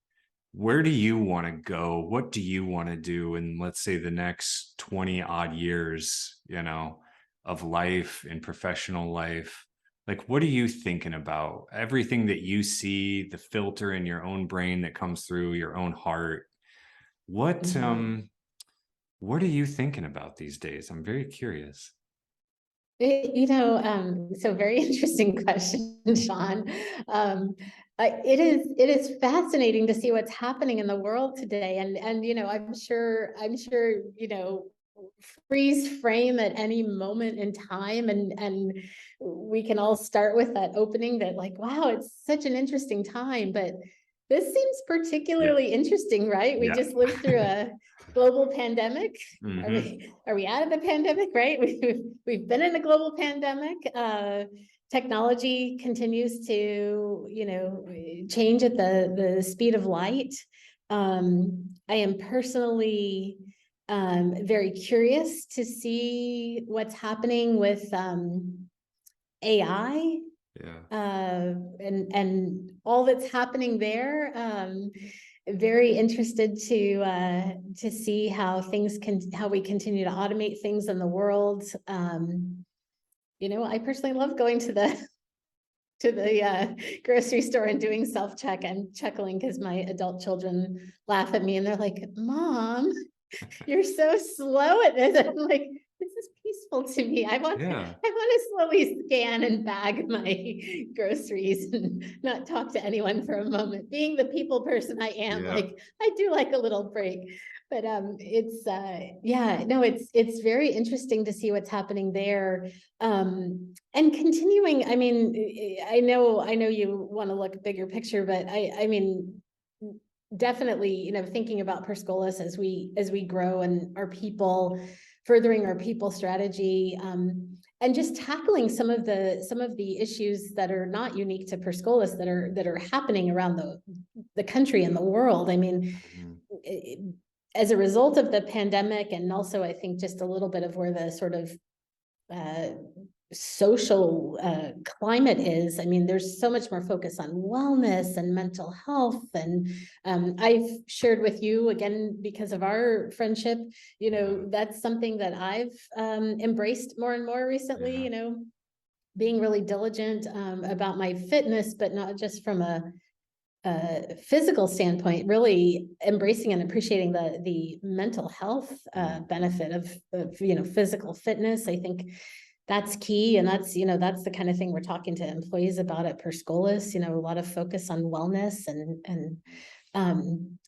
where do you want to go? What do you want to do in, let's say, the next 20 odd years, of life and professional life? Like, what are you thinking about? Everything that you see, the filter in your own brain that comes through your own heart. What are you thinking about these days? I'm very curious. So very interesting question, Sean. It is fascinating to see what's happening in the world today, and I'm sure freeze frame at any moment in time, and we can all start with that opening that, like, wow, it's such an interesting time, but this seems particularly interesting, right? We just lived through a global pandemic. Are we out of the pandemic, right? We've been in a global pandemic. Technology continues to, change at the speed of light. I am personally very curious to see what's happening with AI, Yeah. and all that's happening there. Very interested to see how how we continue to automate things in the world. I personally love going to the grocery store and doing self-check. I'm chuckling because my adult children laugh at me and they're like, "Mom, you're so slow at this." I'm like, this is peaceful to me. I want Yeah. to slowly scan and bag my groceries and not talk to anyone for a moment. Being the people person I am, Yeah. like I do like a little break. But yeah, no, it's very interesting to see what's happening there. And continuing, I mean, I know you want to look bigger picture, but I mean, definitely, thinking about Per Scholas as we grow and our people, furthering our people strategy, and just tackling some of the issues that are not unique to Per Scholas that are happening around the country and the world. I mean, as a result of the pandemic, and also I think just a little bit of where the sort of social climate is. I mean, there's so much more focus on wellness and mental health. And I've shared with you, again, because of our friendship, that's something that I've embraced more and more recently, being really diligent about my fitness, but not just from a physical standpoint, really embracing and appreciating the mental health benefit of physical fitness. I think that's key, and that's the kind of thing we're talking to employees about at Per Scholas. A lot of focus on wellness and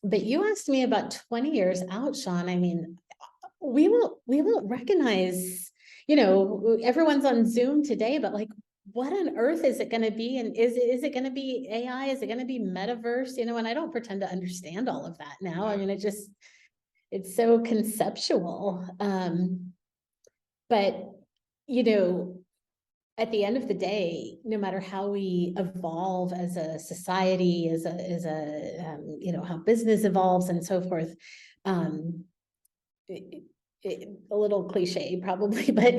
but you asked me about 20 years out, Sean. I mean, we won't recognize, everyone's on Zoom today, but like, what on earth is it going to be? And is it going to be AI? Is it going to be metaverse? And I don't pretend to understand all of that now. I mean, it's so conceptual. But, at the end of the day, no matter how we evolve as a society, as a how business evolves and so forth, a little cliche probably, but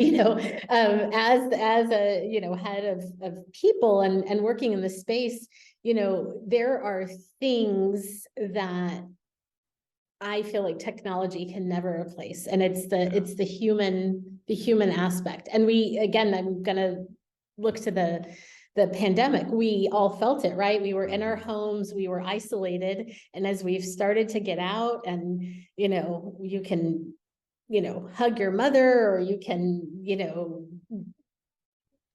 as a head of people and working in the space, there are things that I feel like technology can never replace, and it's the human aspect. And I'm gonna look to the pandemic. We all felt it, right? We were in our homes, we were isolated, and as we've started to get out, and you can hug your mother, or you can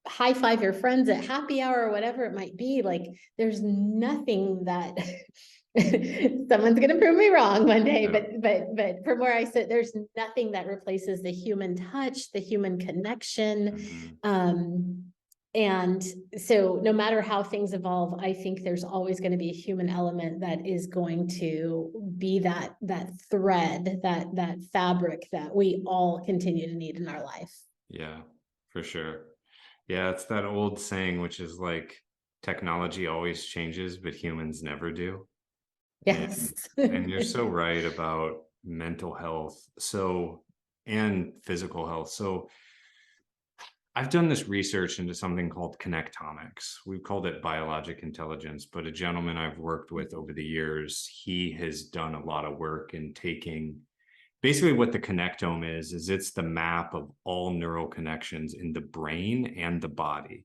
high five your friends at happy hour or whatever it might be, like there's nothing that someone's going to prove me wrong one day, but from where I sit, there's nothing that replaces the human touch, the human connection. And so no matter how things evolve, I think there's always going to be a human element that is going to be that thread, that fabric that we all continue to need in our life. Yeah, for sure. Yeah, it's that old saying, which is like, technology always changes, but humans never do. Yes. And you're so right about mental health, and physical health. So I've done this research into something called connectomics. We've called it biologic intelligence, but a gentleman I've worked with over the years, he has done a lot of work in taking basically what the connectome is it's the map of all neural connections in the brain and the body.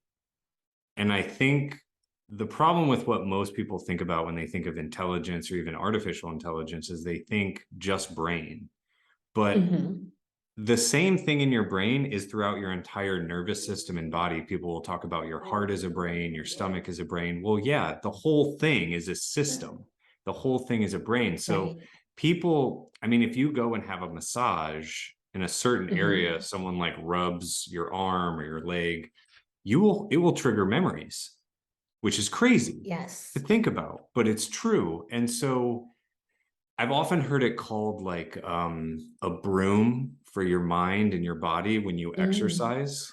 And I think the problem with what most people think about when they think of intelligence or even artificial intelligence is they think just brain. But the same thing in your brain is throughout your entire nervous system and body. People will talk about your heart as a brain, your stomach as a brain. Well, yeah, the whole thing is a system. The whole thing is a brain. So people, I mean, if you go and have a massage in a certain area, someone like rubs your arm or your leg, it will trigger memories, which is crazy to think about, but it's true. And so I've often heard it called like a broom for your mind and your body when you exercise,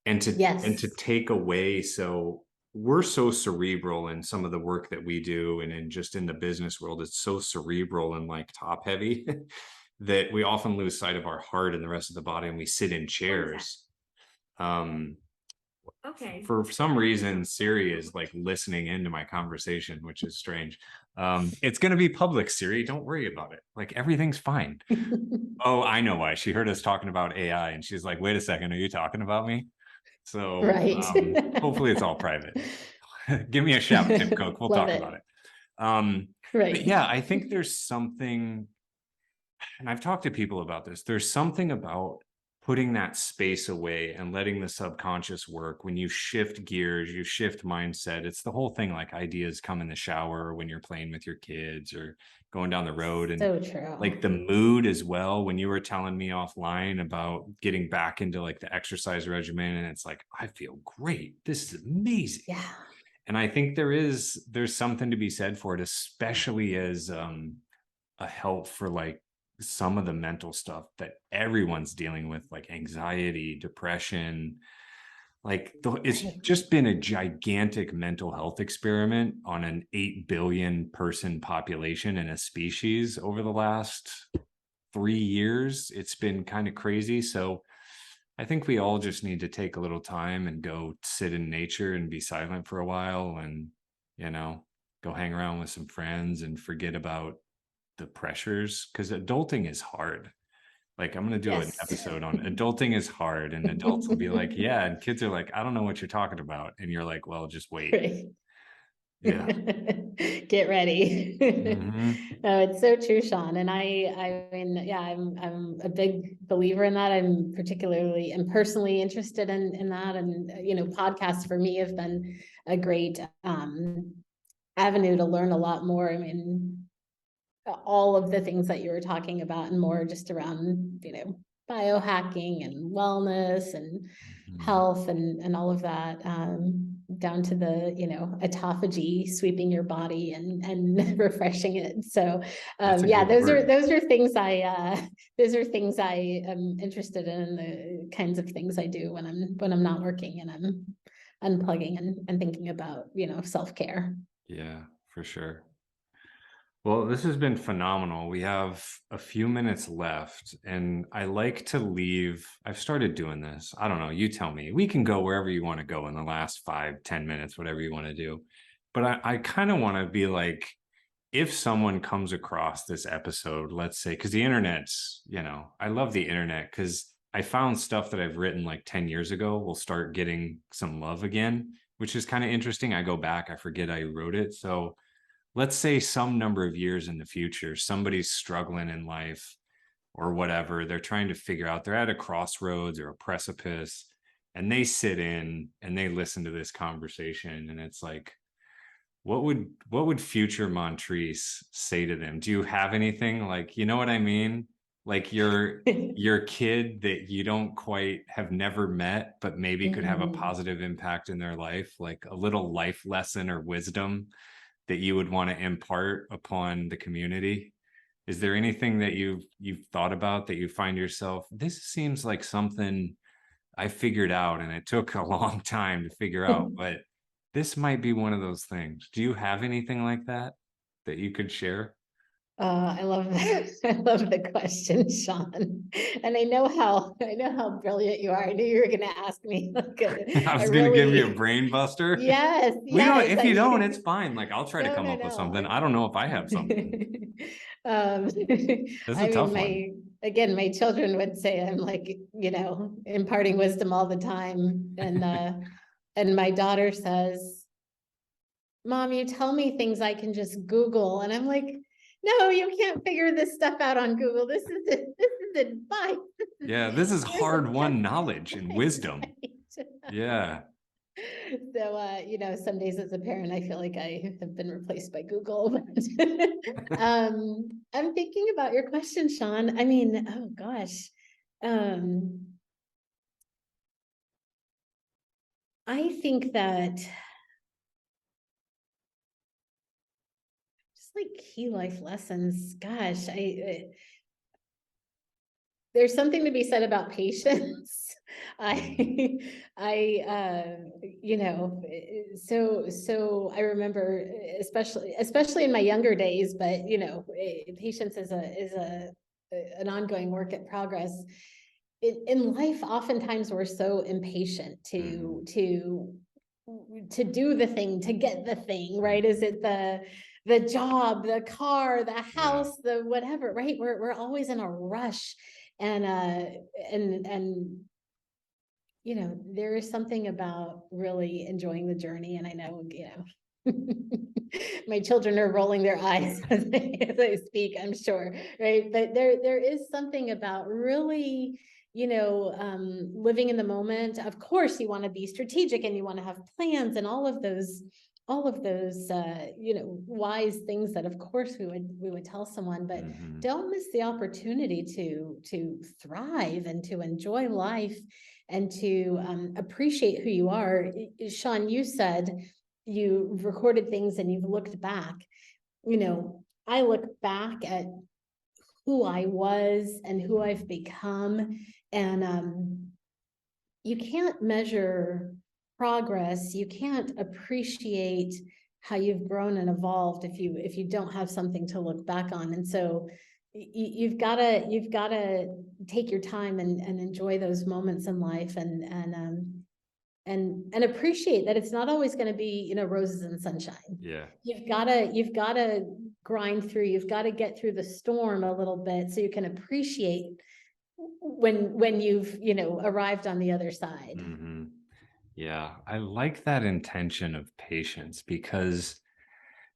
and to take away. So we're so cerebral in some of the work that we do, and in the business world, it's so cerebral and like top heavy that we often lose sight of our heart and the rest of the body, and we sit in chairs. Okay. For some reason, Siri is like listening into my conversation, which is strange. It's going to be public, Siri. Don't worry about it. Like everything's fine. Oh, I know why. She heard us talking about AI and she's like, wait a second, are you talking about me? So Right. hopefully it's all private. Give me a shout, Tim Cook. We'll Love talk it. about it. But Right. yeah, I think there's something, and I've talked to people about this. There's something about putting that space away and letting the subconscious work. When you shift gears, you shift mindset. It's the whole thing, like ideas come in the shower when you're playing with your kids or going down the road. And So true. like the mood as well. When you were telling me offline about getting back into like the exercise regimen, and it's like, I feel great. This is amazing. Yeah. And I think there's something to be said for it, especially as a help for like some of the mental stuff that everyone's dealing with, like anxiety, depression. Like it's just been a gigantic mental health experiment on an 8 billion person population in a species over the last 3 years. It's been kind of crazy. So I think we all just need to take a little time and go sit in nature and be silent for a while and, you know, go hang around with some friends and forget about the pressures, because adulting is hard. Like I'm going to do an episode on adulting is hard, and adults will be like, yeah, and kids are like, I don't know what you're talking about, and you're like, well, just wait. Right. Yeah. Get ready. Mhm. No, it's so true, Sean. And I mean, yeah, I'm a big believer in that. I'm particularly and personally interested in that. And, you know, podcasts for me have been a great avenue to learn a lot more. I mean, all of the things that you were talking about and more just around, you know, biohacking and wellness and Mhm. health and all of that, down to the, you know, autophagy, sweeping your body and refreshing it. So yeah, those are things I am interested in, the kinds of things I do when I'm not working and I'm unplugging and thinking about, you know, self-care. Yeah, for sure. Well, this has been phenomenal. We have a few minutes left, and I like to leave. I've started doing this. I don't know. You tell me. We can go wherever you want to go in the last 5-10 minutes, whatever you want to do. But I kind of want to be like, if someone comes across this episode, let's say, because the internet's, you know, I love the internet because I found stuff that I've written like 10 years ago will start getting some love again, which is kind of interesting. I go back, I forget I wrote it. So let's say some number of years in the future, somebody's struggling in life or whatever, they're trying to figure out, they're at a crossroads or a precipice, and they sit in and they listen to this conversation, and it's like, what would future Montreece say to them? Do you have anything, like, you know what I mean? Like your kid that you don't quite have never met, but maybe could have a positive impact in their life, like a little life lesson or wisdom that you would want to impart upon the community? Is there anything that you've thought about that you find yourself, this seems like something I figured out and it took a long time to figure out, but this might be one of those things. Do you have anything like that that you could share? I love that. I love the question, Sean. And I know how brilliant you are. I knew you were going to ask me like I was a going to give you a really, brain buster. yes, We don't, yes. if you don't, it's fine. Like I'll try to No, come no, up with something. no. I don't know if I have something. Um, This is I a tough mean, one. my children would say I'm like, you know, imparting wisdom all the time. And my daughter says, Mom, you tell me things I can just Google. And I'm like, no, you can't figure this stuff out on Google. This is advice. Yeah, this is hard-won knowledge and wisdom. Right. Yeah. So, you know, some days as a parent, I feel like I have been replaced by Google. I'm thinking about your question, Sean. I mean, oh gosh. I think that just like key life lessons, gosh, there's something to be said about patience. You know, so I remember, especially in my younger days, but you know, patience is an ongoing work in progress. in life, oftentimes we're so impatient to do the thing, to get the thing, right? Is it the job, the car, the house, the whatever, right? We're always in a rush. And you know, there is something about really enjoying the journey. And I know, you know, my children are rolling their eyes as I speak, I'm sure, right? But there is something about really, you know, living in the moment. Of course, you want to be strategic and you want to have plans and all of those, you know, wise things that of course we would tell someone, but don't miss the opportunity to thrive and to enjoy life and to appreciate who you are. Sean, you said you've recorded things and you've looked back. You know, I look back at who I was and who I've become, and you can't measure progress. You can't appreciate how you've grown and evolved if you don't have something to look back on. And so you've got to take your time and enjoy those moments in life and appreciate that it's not always going to be, you know, roses and sunshine. Yeah. You've got to grind through. You've got to get through the storm a little bit so you can appreciate when you've, you know, arrived on the other side. Yeah, I like that intention of patience, because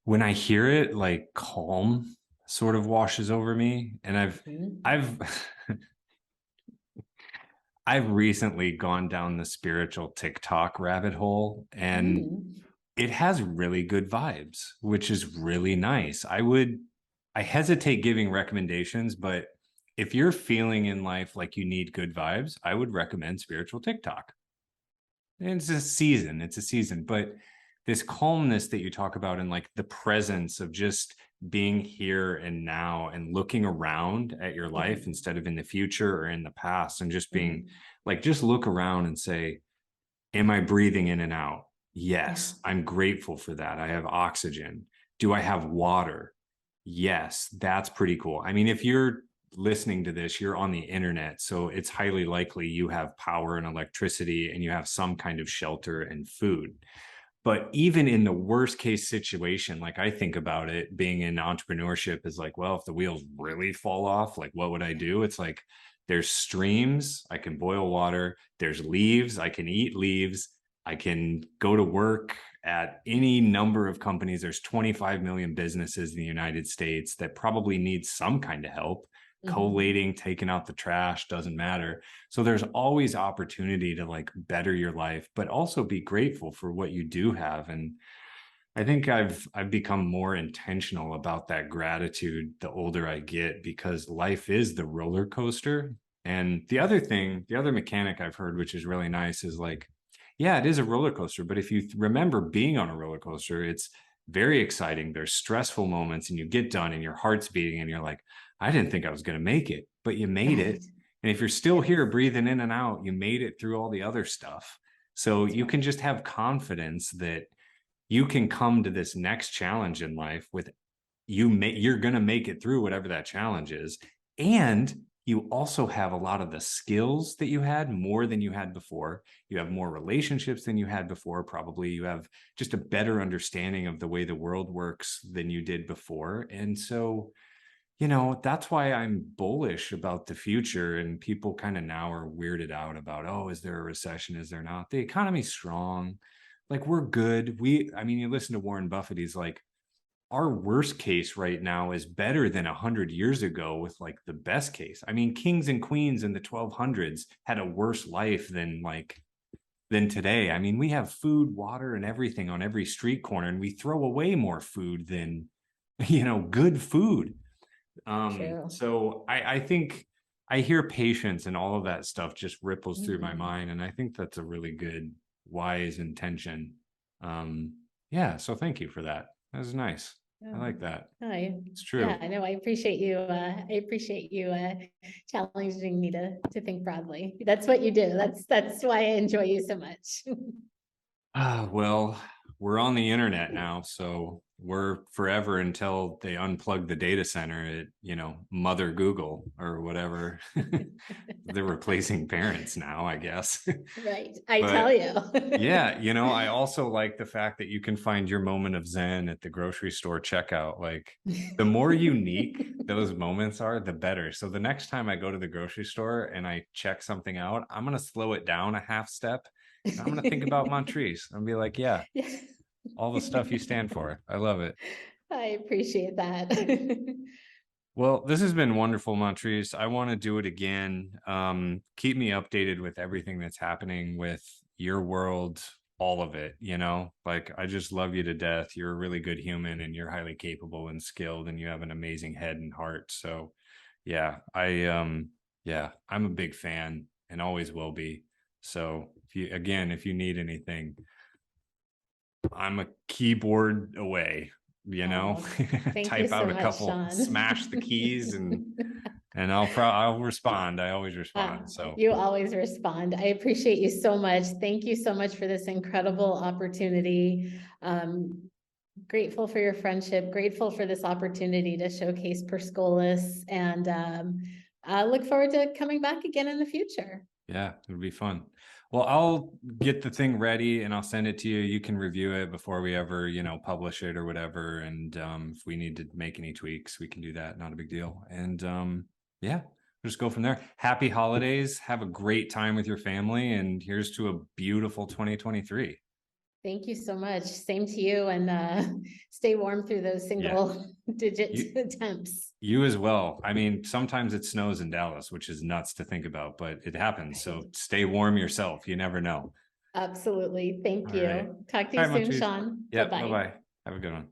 when I hear it, like calm sort of washes over me. And I've I've recently gone down the spiritual TikTok rabbit hole, and it has really good vibes, which is really nice. I hesitate giving recommendations, but if you're feeling in life like you need good vibes, I would recommend spiritual TikTok. It's a season, but this calmness that you talk about, and like the presence of just being here and now and looking around at your life instead of in the future or in the past, and just being like, just look around and say, am I breathing in and out? Yes, I'm grateful for that. I have oxygen. Do I have water? Yes, that's pretty cool. I mean, if you're listening to this, you're on the internet, so it's highly likely you have power and electricity and you have some kind of shelter and food. But even in the worst case situation, like I think about it, being in entrepreneurship is like, well, if the wheels really fall off, like what would I do? It's like, there's streams, I can boil water. There's leaves, I can eat leaves. I can go to work at any number of companies. There's 25 million businesses in the United States that probably need some kind of help. Collating, taking out the trash, doesn't matter. So there's always opportunity to like better your life, but also be grateful for what you do have. And I think I've become more intentional about that gratitude the older I get, because life is the roller coaster. And the other mechanic I've heard, which is really nice, is like, yeah, it is a roller coaster, but if you remember being on a roller coaster, it's very exciting. There's stressful moments and you get done and your heart's beating and you're like, I didn't think I was going to make it, but you made it. And if you're still here breathing in and out, you made it through all the other stuff. So you can just have confidence that you can come to this next challenge in life with you're going to make it through whatever that challenge is. And you also have a lot of the skills that you had more than you had before. You have more relationships than you had before. Probably you have just a better understanding of the way the world works than you did before. And so, you know, that's why I'm bullish about the future. And people kind of now are weirded out about, oh, is there a recession? Is there not? The economy's strong. Like, we're good. I mean, you listen to Warren Buffett, he's like, our worst case right now is better than 100 years ago with like the best case. I mean, kings and queens in the 1200s had a worse life than today. I mean, we have food, water, and everything on every street corner, and we throw away more food than, you know, good food. So I think I hear patience and all of that stuff just ripples through my mind. And I think that's a really good, wise intention. Yeah. So thank you for that. That was nice. I like that. It's true. Yeah, I know. I appreciate you. Challenging me to think broadly. That's what you do. That's why I enjoy you so much. Well, we're on the internet now, so we're forever until they unplug the data center at, Mother Google or whatever. They're replacing parents now, I guess. Right. I tell But you. yeah, I also like the fact that you can find your moment of zen at the grocery store checkout. Like, the more unique those moments are, the better. So the next time I go to the grocery store and I check something out, I'm going to slow it down a half step. And I'm going to think about Montreece and be like, yeah, all the stuff you stand for. I love it. I appreciate that. Well, this has been wonderful, Montreece. I want to do it again. Keep me updated with everything that's happening with your world, all of it, like, I just love you to death. You're a really good human and you're highly capable and skilled and you have an amazing head and heart. So yeah, I'm a big fan and always will be. So if you need anything, I'm a keyboard away, Oh, thank you type so out a much, couple, Sean. smash the keys and I'll respond. I always respond. So You always respond. I appreciate you so much. Thank you so much for this incredible opportunity. Grateful for your friendship, grateful for this opportunity to showcase Per Scholas, and I look forward to coming back again in the future. yeah, it'll be fun. Well, I'll get the thing ready and I'll send it to you. You can review it before we ever, publish it or whatever. And if we need to make any tweaks, we can do that. Not a big deal. And yeah, we'll just go from there. Happy holidays. Have a great time with your family. And here's to a beautiful 2023. Thank you so much. Same to you, and stay warm through those single digit temps. You as well. I mean, sometimes it snows in Dallas, which is nuts to think about, but it happens. So stay warm yourself. You never know. Absolutely. Thank All you. right. Talk to All you right, soon, Montreece. Sean. Yeah. Bye-bye. Bye-bye. Have a good one.